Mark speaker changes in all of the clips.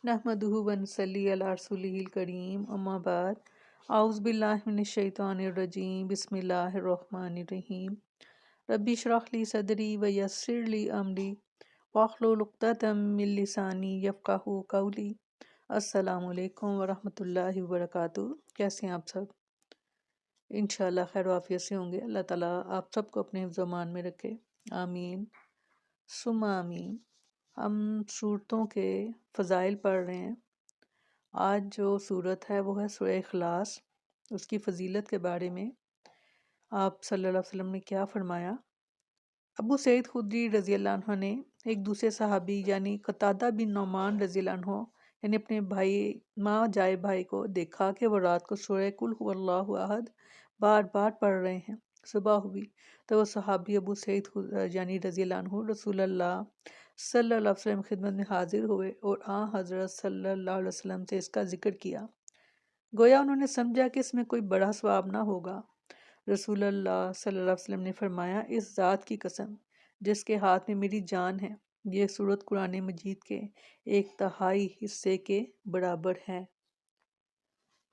Speaker 1: نحمدہ ونصلی علی رسولہ الکریم اما بعد اعوذ باللہ من الشیطان الرجیم بسم اللہ الرحمن الرحیم ربی اشرح لی صدری ویسر لی امری واحلل عقدۃ من لسانی یفقہوا قولی۔ السلام علیکم ورحمۃ اللہ وبرکاتہ۔ کیسے ہیں آپ سب؟ انشاءاللہ خیر و عافیت سے ہوں گے۔ اللہ تعالیٰ آپ سب کو اپنے حفظ و امان میں رکھے، آمین ثم آمین۔ ہم صورتوں کے فضائل پڑھ رہے ہیں۔ آج جو صورت ہے وہ ہے سورہ اخلاص۔ اس کی فضیلت کے بارے میں آپ صلی اللہ علیہ وسلم نے کیا فرمایا؟ ابو سعید خدری رضی اللہ عنہ نے ایک دوسرے صحابی یعنی قتادہ بن نعمان رضی اللہ عنہ یعنی اپنے بھائی ماں جائے بھائی کو دیکھا کہ وہ رات کو سورہ قل هو اللہ احد بار بار پڑھ رہے ہیں۔ صبح ہوئی تو وہ صحابی ابو سعید یعنی رضی اللہ عنہ رسول اللہ صلی اللہ علیہ وسلم کی خدمت میں حاضر ہوئے اور حضرت صلی اللہ علیہ وسلم سے اس کا ذکر کیا۔ گویا انہوں نے سمجھا کہ اس میں کوئی بڑا ثواب نہ ہوگا۔ رسول اللہ صلی اللہ علیہ وسلم نے فرمایا، اس ذات کی قسم جس کے ہاتھ میں میری جان ہے، یہ سورت قرآن مجید کے 1/3 حصے کے برابر ہے۔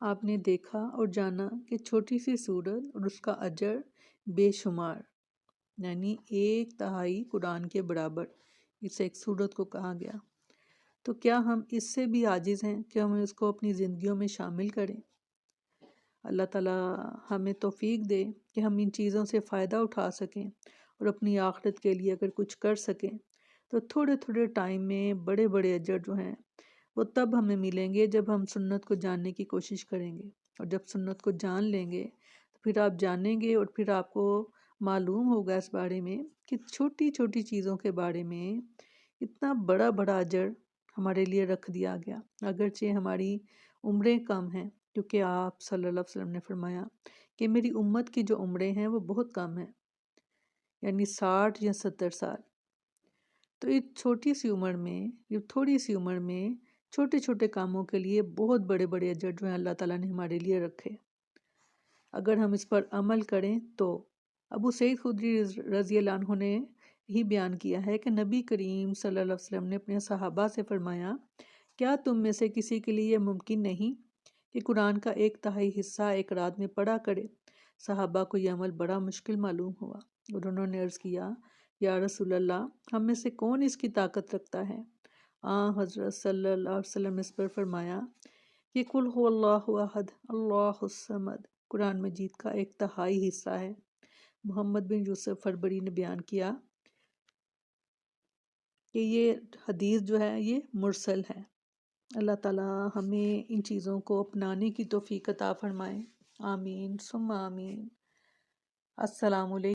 Speaker 1: آپ نے دیکھا اور جانا کہ چھوٹی سی سورت اور اس کا اجر بے شمار، یعنی 1/3 قرآن کے برابر اس ایک سورت کو کہا گیا۔ تو کیا ہم اس سے بھی عاجز ہیں کہ ہم اس کو اپنی زندگیوں میں شامل کریں؟ اللہ تعالیٰ ہمیں توفیق دے کہ ہم ان چیزوں سے فائدہ اٹھا سکیں اور اپنی آخرت کے لیے اگر کچھ کر سکیں تو تھوڑے تھوڑے ٹائم میں بڑے بڑے اجر جو ہیں وہ تب ہمیں ملیں گے جب ہم سنت کو جاننے کی کوشش کریں گے، اور جب سنت کو جان لیں گے تو پھر آپ جانیں گے اور پھر آپ کو معلوم ہوگا اس بارے میں کہ چھوٹی چھوٹی چیزوں کے بارے میں اتنا بڑا بڑا اجر ہمارے لیے رکھ دیا گیا، اگرچہ ہماری عمریں کم ہیں، کیونکہ آپ صلی اللہ علیہ وسلم نے فرمایا کہ میری امت کی جو عمریں ہیں وہ بہت کم ہیں، یعنی 60 یا 70 سال۔ تو اس چھوٹی سی عمر میں، یہ تھوڑی سی عمر میں چھوٹے چھوٹے کاموں کے لیے بہت بڑے بڑے اجر جو ہیں اللہ تعالیٰ نے ہمارے لیے رکھے۔ اگر ہم اس پر عمل کریں تو ابو سعید خدری رضی اللہ عنہ نے ہی بیان کیا ہے کہ نبی کریم صلی اللہ علیہ وسلم نے اپنے صحابہ سے فرمایا، کیا تم میں سے کسی کے لیے یہ ممکن نہیں کہ قرآن کا 1/3 حصہ ایک رات میں پڑھا کرے؟ صحابہ کو یہ عمل بڑا مشکل معلوم ہوا اور انہوں نے عرض کیا، یا رسول اللہ، ہم میں سے کون اس کی طاقت رکھتا ہے؟ حضرت صلی اللہ علیہ وسلم نے اس پر فرمایا کہ قل هو اللہ احد اللہ الصمد قرآن مجید کا 1/3 حصہ ہے۔ محمد بن یوسف فربری نے بیان کیا کہ یہ حدیث جو ہے یہ مرسل ہے۔ اللہ تعالیٰ ہمیں ان چیزوں کو اپنانے کی توفیق عطا فرمائے، آمین ثم آمین۔ السلام علیکم۔